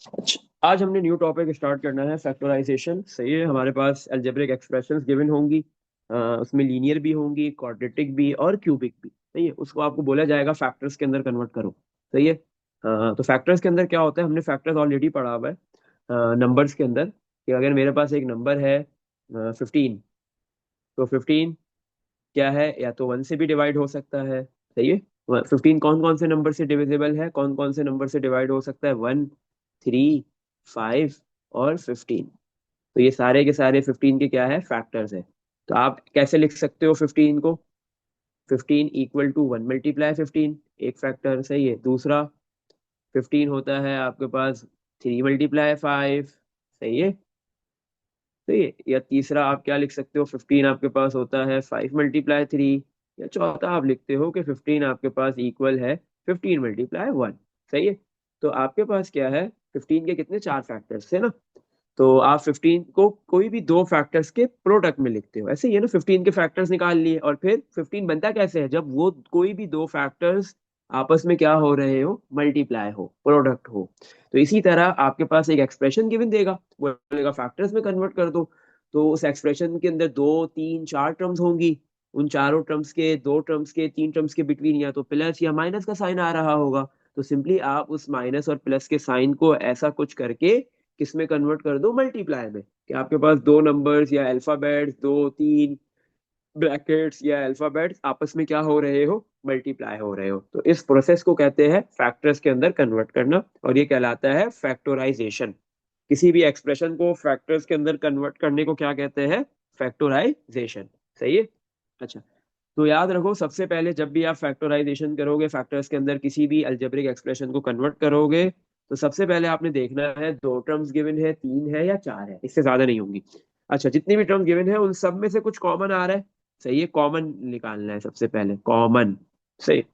अच्छा, आज हमने न्यू टॉपिक स्टार्ट करना है, फैक्टराइजेशन। सही है, हमारे पास अलजेब्रिक एक्सप्रेशंस गिवन होंगी। उसमें लीनियर भी होंगी, क्वाड्रेटिक भी और क्यूबिक भी। सही है, उसको आपको बोला जाएगा फैक्टर्स के अंदर कन्वर्ट करो। सही है। तो फैक्टर्स के अंदर क्या होता है, हमने फैक्टर्स ऑलरेडी पढ़ा हुआ है नंबर्स के अंदर, कि अगर मेरे पास एक नंबर है 15, तो 15 क्या है, या तो 1 से भी डिवाइड हो सकता है। सही है। 15 कौन कौन से नंबर से डिविजिबल है, कौन कौन से नंबर से डिवाइड हो सकता है, 1, 3, 5 और 15। तो ये सारे के सारे 15 के क्या है, फैक्टर्स है। तो आप कैसे लिख सकते हो 15 को, 15 इक्वल टू 1 मल्टीप्लाई 15, एक फैक्टर। सही है। दूसरा 15 होता है आपके पास 3 मल्टीप्लाई 5। सही है। सही है। या तीसरा आप क्या लिख सकते हो, 15 आपके पास होता है 5 मल्टीप्लाई 3। या चौथा आप लिखते हो कि 15 आपके पास इक्वल है 15 मल्टीप्लाई 1। सही है। तो आपके पास क्या है, 15 के कितने, चार फैक्टर्स है ना। तो आप 15 को कोई भी दो फैक्टर्स के प्रोडक्ट में लिखते हो, ऐसे ही है ना। 15 के फैक्टर्स निकाल लिए, और फिर 15 बनता कैसे है, जब वो कोई भी दो फैक्टर्स आपस में क्या हो रहे हो, मल्टीप्लाई हो, प्रोडक्ट हो। तो इसी तरह आपके पास एक एक्सप्रेशन गिवन देगा, वो बोलेगा फैक्टर्स में कन्वर्ट कर दो। तो उस एक्सप्रेशन के अंदर दो, तीन, चार टर्म्स होंगी। उन चारों टर्म्स के, दो टर्म्स के, तीन टर्म्स के बिटवीन या तो प्लस या माइनस का साइन आ रहा होगा। तो सिंपली आप उस माइनस और प्लस के साइन को ऐसा कुछ करके किस में कन्वर्ट कर दो, मल्टीप्लाई में, कि आपके पास दो नंबर्स या अल्फाबेट्स, दो तीन ब्रैकेट्स या अल्फाबेट्स आपस में क्या हो रहे हो, मल्टीप्लाई हो रहे हो। तो इस प्रोसेस को कहते हैं फैक्टर्स के अंदर कन्वर्ट करना, और ये कहलाता है फैक्टोराइजेशन। किसी भी एक्सप्रेशन को फैक्टर्स के अंदर कन्वर्ट करने को क्या कहते हैं, फैक्टोराइजेशन। सही है। अच्छा, तो याद रखो, सबसे पहले जब भी आप फैक्टराइजेशन करोगे, फैक्टर्स के अंदर किसी भी अलजेब्रिक एक्सप्रेशन को कन्वर्ट करोगे, तो सबसे पहले आपने देखना है दो टर्म्स गिवन है, तीन है या चार है, इससे ज्यादा नहीं होंगी। अच्छा, जितनी भी टर्म गिवन है उन सब में से कुछ कॉमन आ रहा है। सही है, कॉमन निकालना है सबसे पहले, कॉमन। सही।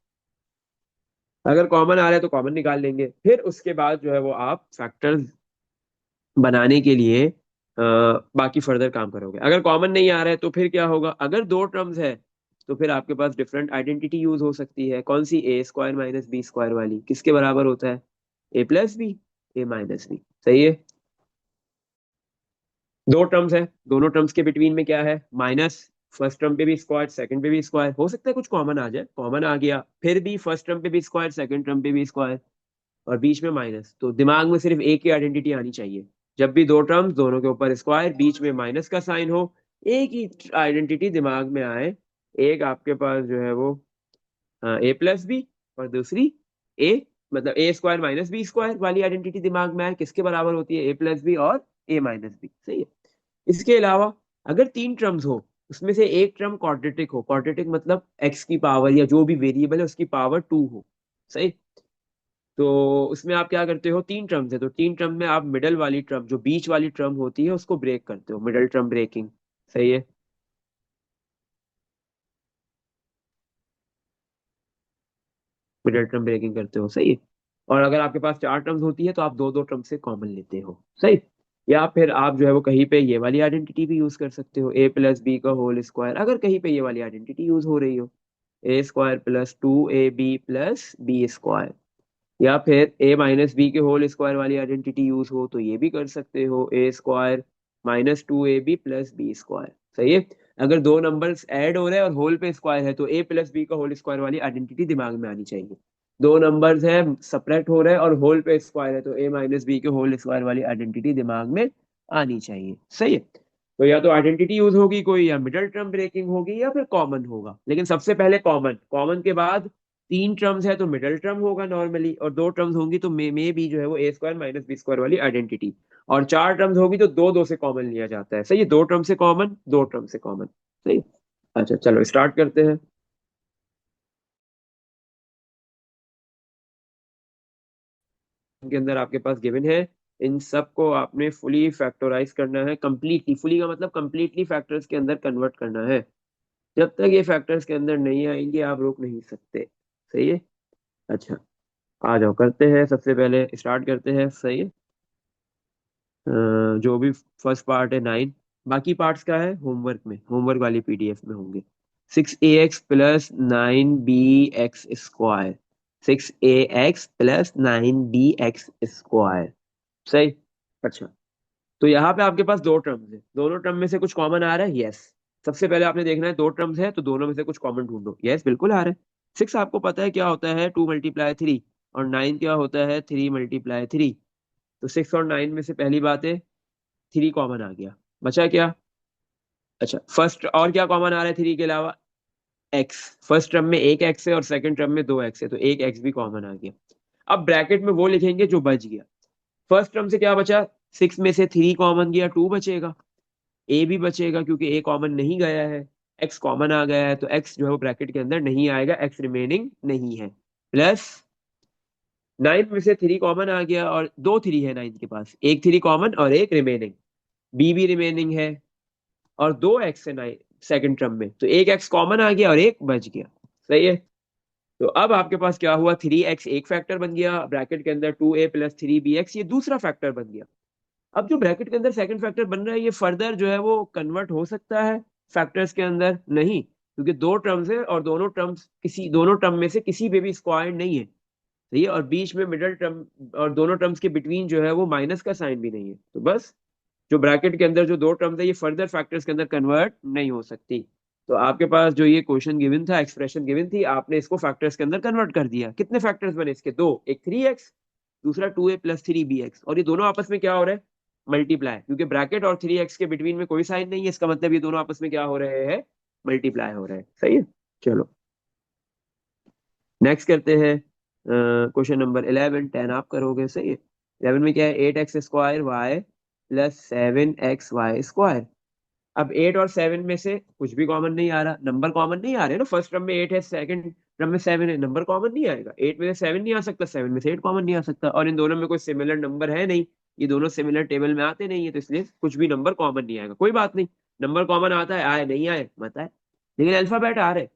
अगर कॉमन आ रहा है तो कॉमन निकाल लेंगे, फिर उसके बाद जो है वो आप फैक्टर्स बनाने के लिए बाकी फर्दर काम करोगे। अगर कॉमन नहीं आ रहा है तो फिर क्या होगा, अगर दो टर्म्स है तो फिर आपके पास डिफरेंट आइडेंटिटी यूज हो सकती है। कौन सी, ए स्क्वायर माइनस बी स्क्वायर वाली, किसके बराबर होता है, ए प्लस बी, ए माइनस बी। सही है। दो टर्म्स है, दोनों टर्म्स के बिटवीन में क्या है, माइनस। फर्स्ट टर्म पे भी स्क्वायर, सेकंड पे भी स्क्वायर, हो सकता है कुछ कॉमन आ जाए, कॉमन आ गया, फिर भी फर्स्ट टर्म पे भी स्क्वायर, सेकंड टर्म पे भी स्क्वायर, और बीच में माइनस। तो दिमाग में सिर्फ एक ही आइडेंटिटी आनी चाहिए, जब भी दो टर्म्स, दोनों के ऊपर स्क्वायर, बीच में माइनस का साइन हो, एक ही आइडेंटिटी दिमाग में आए। एक आपके पास जो है वो ए प्लस बी, और दूसरी ए, मतलब ए स्क्वायर माइनस बी स्क्वायर वाली आइडेंटिटी दिमाग में आए, किसके बराबर होती है, ए प्लस बी और ए माइनस बी। सही है। इसके अलावा अगर तीन टर्म्स हो, उसमें से एक टर्म क्वाड्रेटिक हो, क्वाड्रेटिक मतलब एक्स की पावर या जो भी वेरिएबल है उसकी पावर टू हो। सही। तो उसमें आप क्या करते हो, तीन टर्म्स है तो तीन टर्म में आप मिडल वाली टर्म, जो बीच वाली टर्म होती है, उसको ब्रेक करते हो, मिडल टर्म ब्रेकिंग। सही है। मिडल टर्म ब्रेकिंग करते हो। सही है। और अगर आपके पास चार टर्म्स होती है तो आप दो दो टर्म से कॉमन लेते हो। सही। या फिर आप जो है वो कहीं पे ये वाली आइडेंटिटी भी यूज कर सकते हो, ए प्लस बी का होल स्क्वायर, अगर कहीं पे ये वाली आइडेंटिटी यूज हो रही हो, a square plus two a B plus b square. या फिर ए माइनस बी के होल स्क्वायर वाली आइडेंटिटी यूज हो तो ये भी कर सकते हो, a square minus two a B plus b square. सही है। अगर दो नंबर्स ऐड हो रहे हैं और होल पे स्क्वायर है तो ए प्लस बी का होल स्क्वायर वाली आइडेंटिटी दिमाग में आनी चाहिए। दो नंबर्स है, सेपरेट हो रहे हैं और होल पे स्क्वायर है तो ए माइनस बी के होल स्क्वायर वाली आइडेंटिटी दिमाग में आनी चाहिए। सही है। तो या तो आइडेंटिटी यूज होगी कोई, या मिडल टर्म ब्रेकिंग होगी, या फिर कॉमन होगा, लेकिन सबसे पहले कॉमन, कॉमन के बाद तीन टर्म्स है तो मिडल टर्म होगा नॉर्मली, और दो टर्म्स होंगी तो मे भी जो है वो ए स्क्वायर माइनस बी स्क्वायर वाली आइडेंटिटी, और चार टर्म्स होगी तो दो दो से कॉमन लिया जाता है। सही है, दो टर्म से कॉमन, दो टर्म से कॉमन। सही। अच्छा, चलो स्टार्ट करते हैं। के अंदर आपके पास गिवन है, इन सब को आपने फुली फैक्टराइज करना है, कंप्लीटली, फुली का मतलब कंप्लीटली फैक्टर्स के अंदर कन्वर्ट करना है। जब तक ये फैक्टर्स के अंदर नहीं आएंगे आप रोक नहीं सकते। सही है। अच्छा, आ जाओ करते हैं, सबसे पहले स्टार्ट करते हैं। सही है। जो भी फर्स्ट पार्ट है 9, बाकी पार्ट्स का है होमवर्क में, होमवर्क वाली पीडीएफ में होंगे। 6ax plus 9bx square, 6ax plus 9bx square. सही। अच्छा, तो यहाँ पे आपके पास दो टर्म्स है, दोनों टर्म में से कुछ कॉमन आ रहा है? यस। सबसे पहले आपने देखना है दो टर्म्स है तो दोनों में से कुछ कॉमन ढूंढो। यस, बिल्कुल आ रहा है। 6 आपको पता है क्या होता है, 2 × 3, और 9 क्या होता है, 3 × 3। तो 6 और 9 में से पहली बात है 3 कॉमन आ गया, बचा क्या? अच्छा, फर्स्ट और क्या कॉमन आ रहा है 3 के अलावा? एक्स। फर्स्ट टर्म में एक एक्स है और सेकंड टर्म में दो एक्स है, तो एक एक्स भी कॉमन आ गया। अब ब्रैकेट में वो लिखेंगे जो बच गया। फर्स्ट टर्म से क्या बचा? 6 में से 3 कॉमन गया, 2 बचेगा। ए भी बचेगा क्योंकि ए कॉमन नहीं गया है। एक्स कॉमन आ गया है तो एक्स जो है वो ब्रैकेट के अंदर नहीं आएगा, एक्स रिमेनिंग नहीं है। प्लस 9 में से 3 कॉमन आ गया और दो 3 है 9 के पास, एक 3 कॉमन और एक रिमेनिंग। बी भी रिमेनिंग है और दो एक्स है 9 सेकंड टर्म में, तो एक एक्स कॉमन आ गया और एक बच गया। सही है। तो अब आपके पास क्या हुआ, 3x एक फैक्टर बन गया, ब्रैकेट के अंदर 2a + 3bx ये दूसरा फैक्टर बन गया। अब जो ब्रैकेट के अंदर सेकंड फैक्टर बन रहा है ये फर्दर जो है वो कन्वर्ट हो सकता है फैक्टर्स के अंदर? नहीं, क्योंकि दो टर्म्स है और दोनों टर्म में से किसी पे भी स्क्वायर नहीं है। सही है, और बीच में मिडल टर्म और दोनों टर्म्स के बिटवीन जो है वो माइनस का साइन भी नहीं है, तो बस जो ब्रैकेट के अंदर जो दो टर्म्स है ये फर्दर फैक्टर्स के अंदर कन्वर्ट नहीं हो सकती। तो आपके पास जो ये क्वेश्चन गिवन था, एक्सप्रेशन गिवन थी, आपने इसको फैक्टर्स के अंदर कन्वर्ट कर दिया। कितने फैक्टर्स बने इसके? दो, एक 3x, दूसरा 2a + 3bx, और ये दोनों आपस में क्या हो रहा है, मल्टीप्लाई, क्योंकि ब्रैकेट और 3x के बिटवीन में कोई साइन नहीं है, इसका मतलब ये दोनों आपस में क्या हो रहे हैं, मल्टीप्लाई हो रहे हैं। सही है। चलो नेक्स्ट करते हैं क्वेश्चन नंबर 11। 10 आप करोगे, सही है। 11 में क्या है, 8x² y + 7xy²। अब 8 और 7 में से कुछ भी कॉमन नहीं आ रहा, नंबर कॉमन नहीं आ रहे ना। फर्स्ट टर्म में 8 है, सेकंड टर्म में 7 है, नंबर कॉमन नहीं आएगा। 8 में से 7 नहीं आ सकता, 7 में से 8 कॉमन नहीं आ सकता, और इन दोनों में कोई सिमिलर नंबर है नहीं, ये दोनों सिमिलर टेबल में आते नहीं है, तो इसलिए कुछ भी नंबर कॉमन नहीं आएगा। कोई बात नहीं, नंबर कॉमन आता है, आए नहीं आए मत आए, लेकिन अल्फाबेट आ रहे।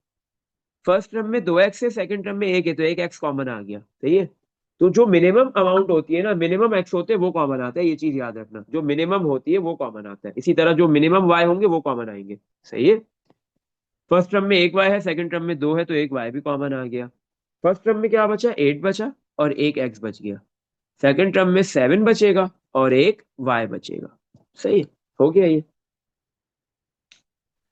फर्स्ट टर्म में दो एक्स है, सेकंड टर्म में एक है, तो एक एक्स कॉमन आ गया। सही है। तो जो मिनिमम अमाउंट होती है ना, मिनिमम एक्स होते हैं वो कॉमन आता है, ये चीज याद रखना, जो मिनिमम होती है वो कॉमन आता है। इसी तरह जो मिनिमम वाई होंगे वो कॉमन आएंगे। सही है। फर्स्ट टर्म में एक वाई है, सेकंड टर्म में दो है, तो एक वाई भी कॉमन आ गया। फर्स्ट टर्म में क्या बचा, 8 बचा और एक एक्स बच गया। सेकंड टर्म में 7 बचेगा और एक वाई बचेगा। सही है। हो गया ये।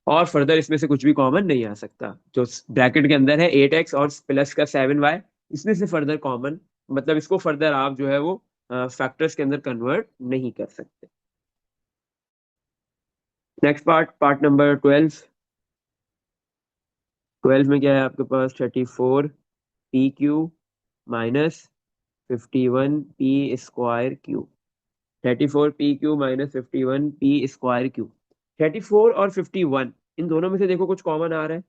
और फर्दर इसमें से कुछ भी कॉमन नहीं आ सकता, जो ब्रैकेट के अंदर है 8x और प्लस का 7y, इसमें से फर्दर कॉमन, मतलब इसको फर्दर आप जो है वो फैक्टर्स के अंदर कन्वर्ट नहीं कर सकते। Next part, part number 12। 12 में क्या है आपके पास, 34 pq - 51 p² Q. 34 pq - 51 p² Q. 34 और 51 इन दोनों में से देखो कुछ कॉमन आ रहा है?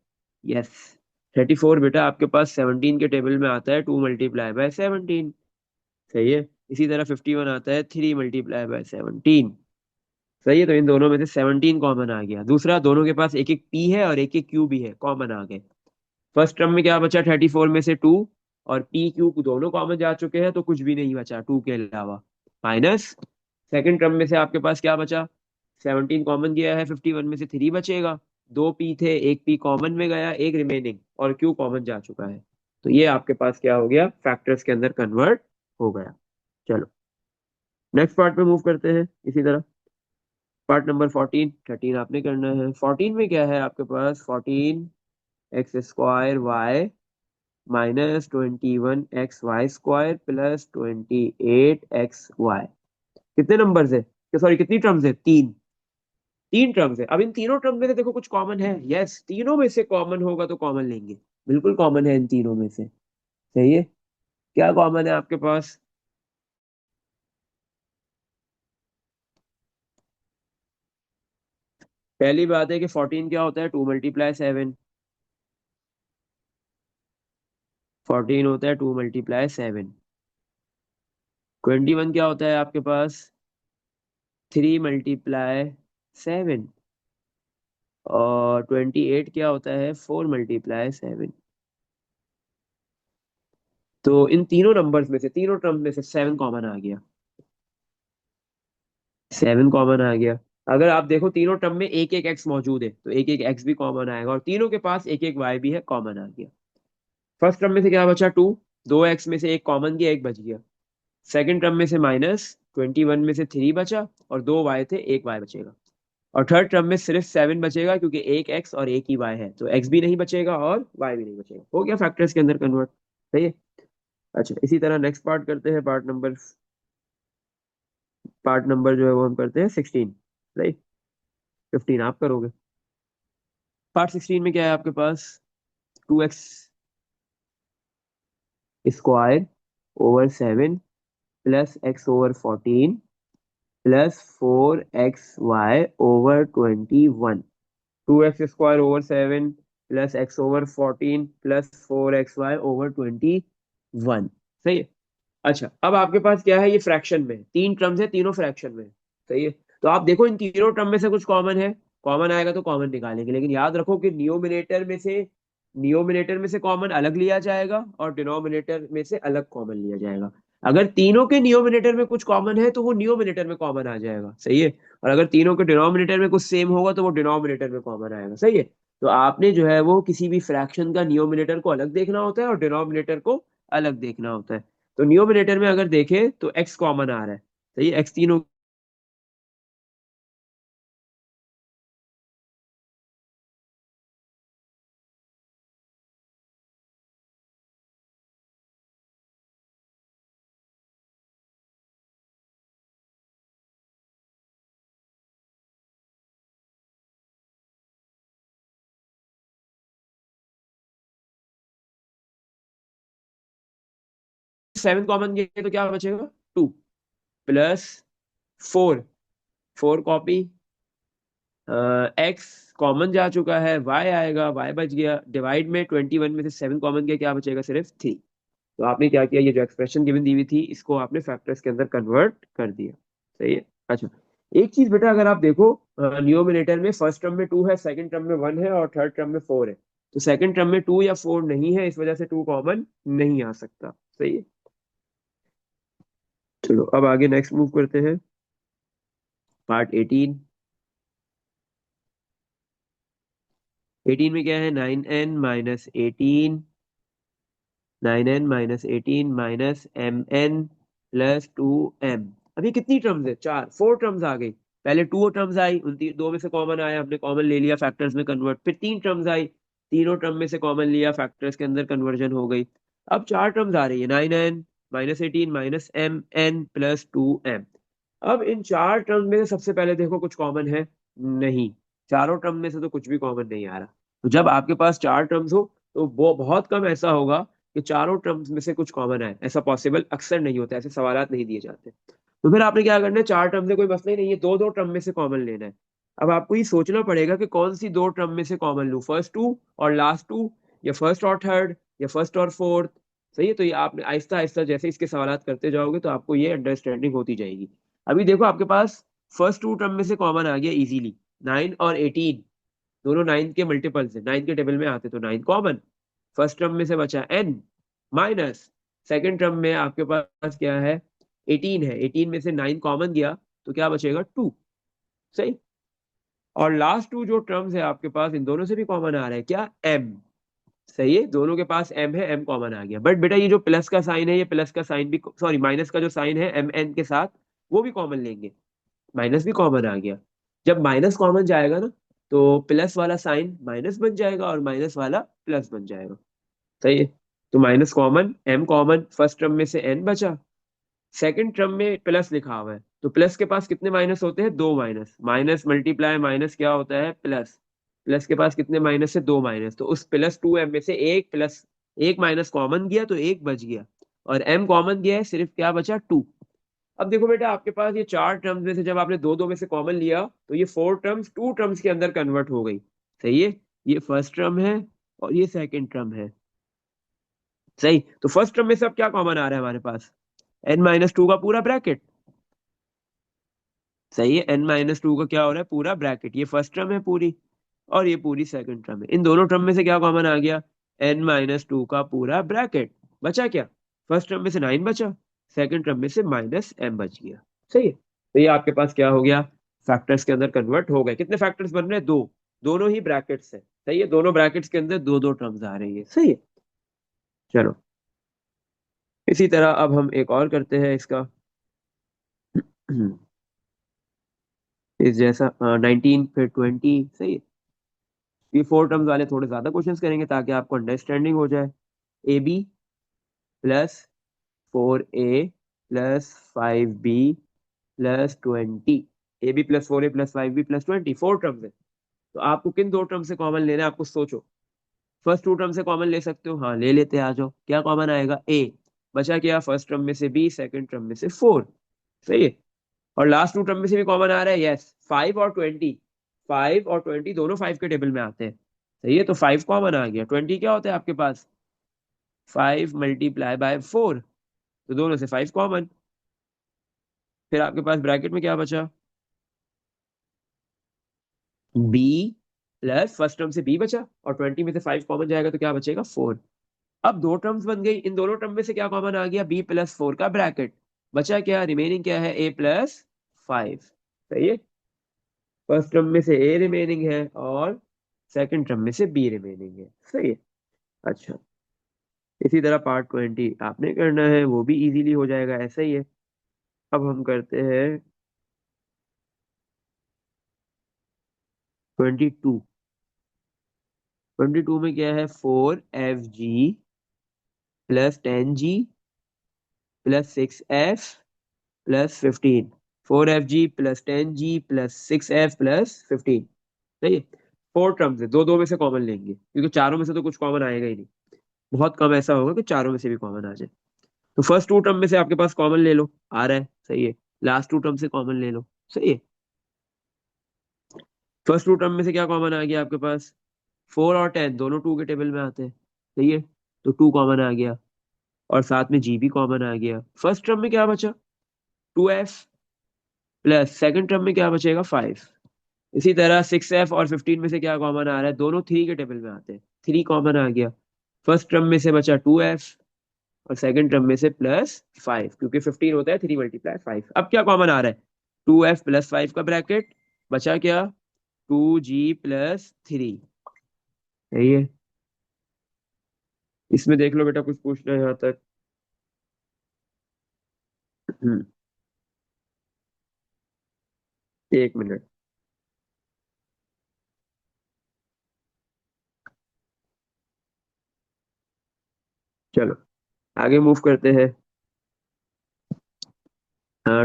यस। 34 बेटा आपके पास 17 के टेबल में आता है, 2 × 17। सही है। इसी तरह 51 आता है, 3 × 17। सही है, तो इन दोनों में से 17 कॉमन आ गया। दूसरा, दोनों के पास एक एक पी है और एक एक क्यू भी है, कॉमन आ गए। फर्स्ट टर्म में क्या बचा, 34 में से 2 और पी क्यू दोनों कॉमन जा चुके हैं, तो कुछ भी नहीं बचा 2 के अलावा। माइनस सेकंड टर्म में से आपके पास क्या बचा, 17 कॉमन गया है, 51 में से 3 बचेगा। दो पी थे, एक पी कॉमन में गया, एक रिमेनिंग, और क्यू कॉमन जा चुका है। तो ये आपके पास क्या हो गया, फैक्टर्स के अंदर कन्वर्ट हो गया। चलो नेक्स्ट पार्ट पे मूव करते हैं इसी तरह। Part number 14। 13 आपने करना है। 14 में क्या है आपके पास, 14x² y - 21xy² +28xy। कितने नंबर है, सॉरी कितनी टर्म्स है, तीन। तीन टर्म्स है। अब इन तीनों टर्म में से देखो कुछ कॉमन है? यस, तीनों में से कॉमन होगा तो कॉमन लेंगे, बिल्कुल कॉमन है इन तीनों में से। सही है। क्या कॉमन है आपके पास? पहली बात है कि 14 क्या होता है, 2 × 7। 14 होता है 2 × 7। 21 क्या होता है आपके पास, 3 × 7। और 28 क्या होता है, 4 × 7। तो इन तीनों नंबर्स में से, तीनों टर्म में से 7 कॉमन आ गया। 7 कॉमन आ गया। अगर आप देखो तीनों टर्म में एक एक एक्स मौजूद है, तो एक एक एक्स भी कॉमन आएगा, और तीनों के पास एक एक वाई भी है, कॉमन आ गया। फर्स्ट टर्म में से क्या बचा, 2। दो एक्स में से एक कॉमन गया, एक बच गया। सेकंड टर्म में से माइनस 21 में से 3 बचा और 2 y थे, 1 y बचेगा। और थर्ड टर्म में सिर्फ 7 बचेगा क्योंकि एक x और एक ही y है, तो x भी नहीं बचेगा और y भी नहीं बचेगा। हो गया फैक्टर्स के अंदर कन्वर्ट। सही है। अच्छा, इसी तरह नेक्स्ट पार्ट करते हैं, पार्ट नंबर जो है वो हम करते हैं 16। राइट, 15 आप करोगे। पार्ट 16 में क्या है आपके पास? 2x square over 7 plus x over 14 plus 4xy over 21। 2x square over 7 plus x over 14 plus 4xy over 21। सही है। अच्छा, अब आपके पास क्या है? ये फ्रैक्शन में तीन टर्म्स है, तीनों फ्रैक्शन में। सही है। तो आप देखो इन तीनों टर्म में से कुछ कॉमन है, कॉमन आएगा तो कॉमन निकालेंगे, लेकिन याद रखो कि नियोमिनेटर में से कॉमन अलग लिया जाएगा और डिनोमिनेटर में से अलग कॉमन लिया जाएगा। अगर तीनों के नियोमिनेटर में कुछ कॉमन है तो वो नियोमिनेटर में कॉमन आ जाएगा। सही है। और अगर तीनों के डिनोमिनेटर में कुछ सेम होगा तो वो डिनोमिनेटर में कॉमन आएगा। सही है। तो आपने जो है वो किसी भी फ्रैक्शन का नियोमिनेटर को अलग देखना होता है और डिनोमिनेटर को अलग देखना होता है। तो न्यूमरेटर में अगर देखें तो x कॉमन आ रहा है। सही है, x तीनों 7 कॉमन गए तो क्या बचेगा? 2 प्लस 4, 4 कॉपी, x कॉमन जा चुका है, y आएगा, y बच गया। डिवाइड में 21 में से 7 कॉमन गया, क्या बचेगा? सिर्फ 3। तो आपने क्या किया? ये जो एक्सप्रेशन गिवन दी हुई थी इसको आपने फैक्टर्स के अंदर कन्वर्ट कर दिया। सही है। अच्छा, एक चीज बेटा, अगर आप देखो न्यूमरेटर में फर्स्ट टर्म में 2 है, सेकंड टर्म में 1 है और थर्ड टर्म में 4 है। तो सेकंड टर्म में 2 या 4 नहीं है, इस वजह से 2 कॉमन नहीं आ सकता। सही है। चलो अब आगे नेक्स्ट मूव करते हैं, पार्ट 18। 18 में क्या है? 9n minus mn plus 2m। अभी कितनी टर्म्स है? 4, 4 टर्म्स आ गई। पहले 2 टर्म्स आई, उन दो में से कॉमन आया, हमने कॉमन ले लिया, फैक्टर्स में कन्वर्ट। फिर 3 टर्म्स आई, तीनों टर्म में से कॉमन लिया, फैक्टर्स के अंदर कन्वर्जन हो गई। अब 4 टर्म्स आ रही है, 9n minus 18 minus mn plus 2m। अब इन 4 टर्म में से सबसे पहले देखो कुछ कॉमन है? नहीं, चारों टर्म में से तो कुछ भी कॉमन नहीं आ रहा। तो जब आपके पास 4 टर्म्स हो तो वो बहुत कम ऐसा होगा कि चारों टर्म्स में से कुछ कॉमन है। ऐसा पॉसिबल अक्सर नहीं होता, ऐसे सवालात नहीं दिए जाते। तो फिर आपने क्या करना है? 4 टर्म से कोई मसला ही नहीं है, दो दो टर्म में से कॉमन लेना है। अब आपको ये सोचना पड़ेगा कि कौन सी दो टर्म में से कॉमन लूं, फर्स्ट 2 और लास्ट 2, या फर्स्ट और थर्ड, या फर्स्ट और फोर्थ। सही है। तो ये आपने आहिस्ता आहिस्ता जैसे इसके सवालात करते जाओगे तो आपको ये अंडरस्टैंडिंग होती जाएगी। अभी देखो आपके पास फर्स्ट 2 टर्म में से कॉमन आ गया इजीली, 9 और 18, दोनों 9 के मल्टीपल्स है, 9 के टेबल में आते तो 9 कॉमन। फर्स्ट टर्म में से बचा n माइनस, सेकेंड टर्म में आपके पास क्या है? 18 है, 18 में से 9 कॉमन गया तो क्या बचेगा? 2। सही। और लास्ट 2 जो टर्म्स है आपके पास, इन दोनों से भी कॉमन आ रहा है क्या? m। सही है, दोनों के पास m है, m कॉमन आ गया। बट बेटा ये जो प्लस का साइन है, ये प्लस का साइन भी, सॉरी माइनस का जो साइन है एम एन के साथ, वो भी कॉमन लेंगे। माइनस भी कॉमन आ गया। जब माइनस कॉमन जाएगा ना तो प्लस वाला साइन माइनस बन जाएगा और माइनस वाला प्लस बन जाएगा। सही है। तो minus common, M common, first term में से एन बचा, सेकंड टर्म में प्लस लिखा हुआ है तो प्लस के पास कितने माइनस होते हैं? 2 माइनस, माइनस मल्टीप्लाई माइनस क्या होता है? प्लस। प्लस के पास कितने माइनस है? 2 माइनस। तो उस प्लस 2m में से एक प्लस, एक माइनस कॉमन गया तो एक बच गया, और m कॉमन गया है, सिर्फ क्या बचा? 2। अब देखो बेटा, आपके पास ये 4 टर्म्स में से जब आपने दो दो में से कॉमन लिया तो ये 4 टर्म्स 2 टर्म्स के अंदर कन्वर्ट हो गई। सही है। ये फर्स्ट टर्म है और ये सेकंड टर्म है। सही। तो फर्स्ट टर्म में से अब क्या कॉमन आ रहा है हमारे पास? n-2 का पूरा ब्रैकेट। सही है, n-2 का क्या हो रहा है? पूरा ब्रैकेट। ये फर्स्ट टर्म है पूरी, और ये पूरी सेकंड टर्म है। इन दोनों टर्म में से क्या कॉमन आ गया? n-2 का पूरा ब्रैकेट। बचा क्या? फर्स्ट टर्म में से 9 बचा, सेकंड टर्म में से माइनस m बच गया। सही है। तो ये आपके पास क्या हो गया? फैक्टर्स के अंदर कन्वर्ट हो गए। कितने फैक्टर्स बन रहे हैं? दो। दोनों ही ब्रैकेट्स है। सही है, दोनों ब्रैकेट्स के अंदर दो दो टर्म्स आ रही है। सही है। चलो, इसी तरह अब हम एक और करते हैं इसका। इस जैसा 19 फिर 20, सही है। ये फोर टर्म्स वाले थोड़े ज्यादा क्वेश्चंस करेंगे ताकि आपको अंडरस्टैंडिंग हो जाए। A B plus 4A plus 5B plus 20। A B plus 4A plus 5B plus 20, four terms है। तो आपको किन दो टर्म से कॉमन लेना है, आपको सोचो। फर्स्ट टू टर्म से कॉमन ले सकते हो, हाँ ले लेते हैं, आ जाओ। क्या कॉमन आएगा, ए। बचा क्या, फर्स्ट टर्म में से बी, सेकंड टर्म में से फोर, सही है। और लास्ट टू टर्म में से भी कॉमन आ रहा है, यस, 5 और 20। 5 और 20 दोनों 5 के टेबल में आते हैं, सही है। तो 5 कॉमन आ गया। 20 क्या होता है आपके पास, 5 × 4, तो दोनों से 5 कॉमन। फिर आपके पास ब्रैकेट में क्या बचा, बी प्लस फर्स्ट टर्म से बी बचा, और 20 में से 5 कॉमन जाएगा तो क्या बचेगा, 4। अब दो टर्म्स बन गई, इन दोनों टर्म में से क्या कॉमन आ गया, बी प्लस 4 का ब्रैकेट। बचा क्या, रिमेनिंग क्या है, ए प्लस 5, सही है। फर्स्ट टर्म में से ए रिमेनिंग है और सेकंड टर्म में से बी रिमेनिंग है, सही है। अच्छा, इसी तरह पार्ट 20 आपने करना है, वो भी इजीली हो जाएगा, ऐसा ही है। अब हम करते हैं 22। 22 में क्या है, 4FG plus 10G plus 6F plus 15। 4FG plus 10G plus 6F plus 15, सही है। फोर टर्म्स है, दो दो में से कॉमन लेंगे क्योंकि चारों में से तो कुछ कॉमन आएगा ही नहीं। बहुत कम ऐसा होगा कि चारों में से भी कॉमन आ जाए। तो फर्स्ट टू टर्म में से आपके पास कॉमन ले लो, आ रहा है, सही है। लास्ट टू टर्म से कॉमन ले लो, सही है। फर्स्ट टू टर्म में से क्या कॉमन आ गया आपके पास, 4 और 10 दोनों टू के टेबल में आते हैं, सही है। तो टू कॉमन आ गया, और साथ में जी भी कॉमन आ गया। फर्स्ट टर्म में क्या बचा, 2F प्लस सेकंड टर्म में क्या बचेगा, 5। इसी तरह 6F और 15 में से क्या कॉमन आ रहा है, दोनों थ्री के टेबल में आते हैं, थ्री कॉमन आ गया। फर्स्ट टर्म में से बचा 2F, और सेकंड टर्म में से प्लस 5, क्योंकि 15 होता है 3 × 5। अब क्या कॉमन आ रहा है, 2F प्लस 5 का ब्रैकेट। बचा क्या, 2G प्लस 3, यही है। इसमें देख लो बेटा, कुछ पूछना है यहाँ तक। हम्म, एक मिनट, चलो आगे मूव करते हैं।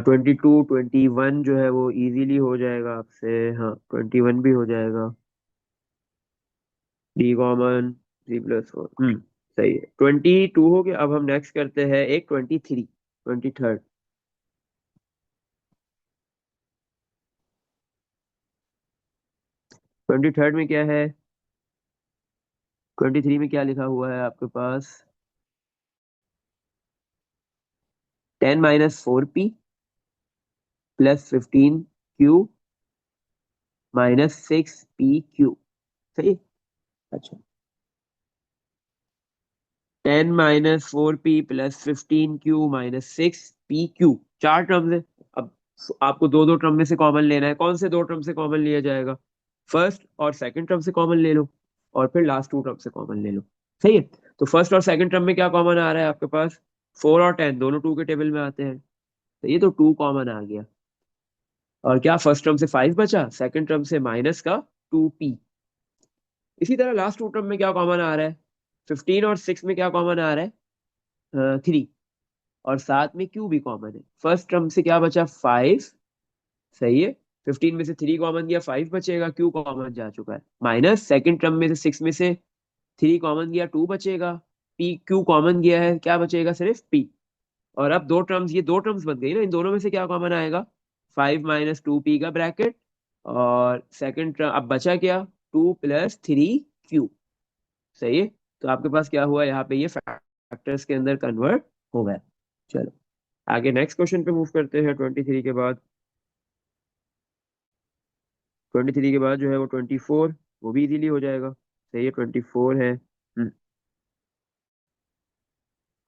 22 21 जो है वो इजीली हो जाएगा आपसे, हाँ 21 भी हो जाएगा। डी कॉमन, 3 + 4, सही है। 22 हो गया। अब हम नेक्स्ट करते हैं एक 23, 23rd। 23rd में क्या है, 23 में क्या लिखा हुआ है आपके पास, 10 - 4P plus 15Q minus 6PQ, सही। अच्छा, 10 - 4P plus 15Q minus 6PQ, चार टर्म्स है। अब आपको दो दो टर्म में से कॉमन लेना है, कौन से दो टर्म से कॉमन लिया जाएगा, फर्स्ट और सेकंड टर्म से कॉमन ले लो, और फिर लास्ट टू टर्म से कॉमन ले लो, सही है। तो फर्स्ट और सेकंड टर्म में क्या कॉमन आ रहा है आपके पास, 4 और 10 दोनों टू के टेबल में आते हैं, तो ये तो टू कॉमन आ गया। और क्या, फर्स्ट टर्म से 5 बचा, सेकंड टर्म से माइनस का 2P। इसी तरह लास्ट टू टर्म में क्या कॉमन आ रहा है, 15 और 6 में क्या कॉमन आ रहा है, 3, और साथ में क्यू भी कॉमन है। फर्स्ट टर्म से क्या बचा, 5, सही है। 15 में से 3 कॉमन गया, 5 बचेगा, क्यू कॉमन जा चुका है। माइनस सेकंड टर्म में से 6 में से 3 कॉमन गया, 2 बचेगा। पी क्यू कॉमन गया है, क्या बचेगा, सिर्फ पी। और अब दो टर्म्स, ये दो टर्म्स बन गई ना, इन दोनों में से क्या कॉमन आएगा, 5 - 2P का ब्रैकेट। और सेकंड टर्म अब बचा क्या, 2 + 3Q, सही है। तो आपके पास क्या हुआ, यहाँ पे ये फैक्टर्स के अंदर कन्वर्ट हो गया। चलो आगे नेक्स्ट क्वेश्चन पे मूव करते हैं। 23 के बाद, 23 के बाद जो है वो 24, वो भी इजीली हो जाएगा, सही है। 24 है,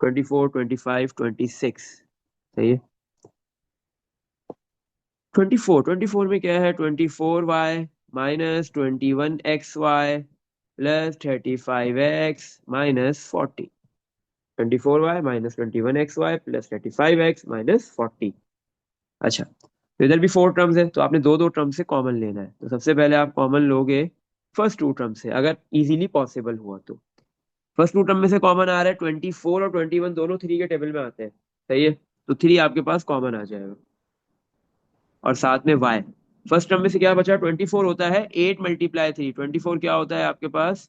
24 25 26, सही है। 24 में क्या है, 24Y minus 21XY plus 35X minus 40। 24Y minus 21XY plus 35X minus 40। अच्छा, तो इधर भी 4 टर्म्स है, तो आपने दो दो टर्म से कॉमन लेना है। तो सबसे पहले आप कॉमन लोगे फर्स्ट 2 टर्म से, अगर इजीली पॉसिबल हुआ तो। फर्स्ट 2 टर्म में से कॉमन आ रहा है 24 और 21, दोनों 3 के टेबल में आते हैं, सही है। तो 3 आपके पास कॉमन आ जाएगा, और साथ में y। फर्स्ट टर्म में से क्या बचा, 24 होता है 8 × 3, 24 क्या होता है आपके पास,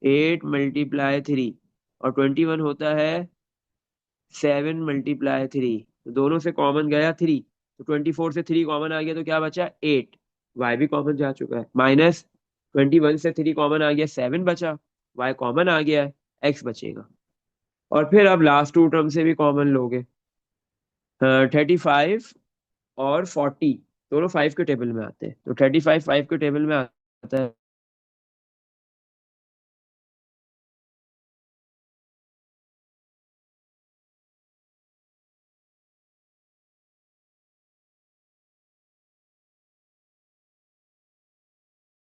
8 × 3, और 21 होता है 7 × 3। तो दोनों से कॉमन गया 3, तो 24 से 3 कॉमन आ गया, तो क्या बचा 8। y भी कॉमन जा चुका है, माइनस 21 से 3 कॉमन आ गया, 7 बचा। y कॉमन आ गया है, x बचेगा। और फिर अब लास्ट 2 टर्म से भी कॉमन लोगे, 35 और 40, दोनों 5 के टेबल में आते हैं। तो 35 5 के टेबल में आता है,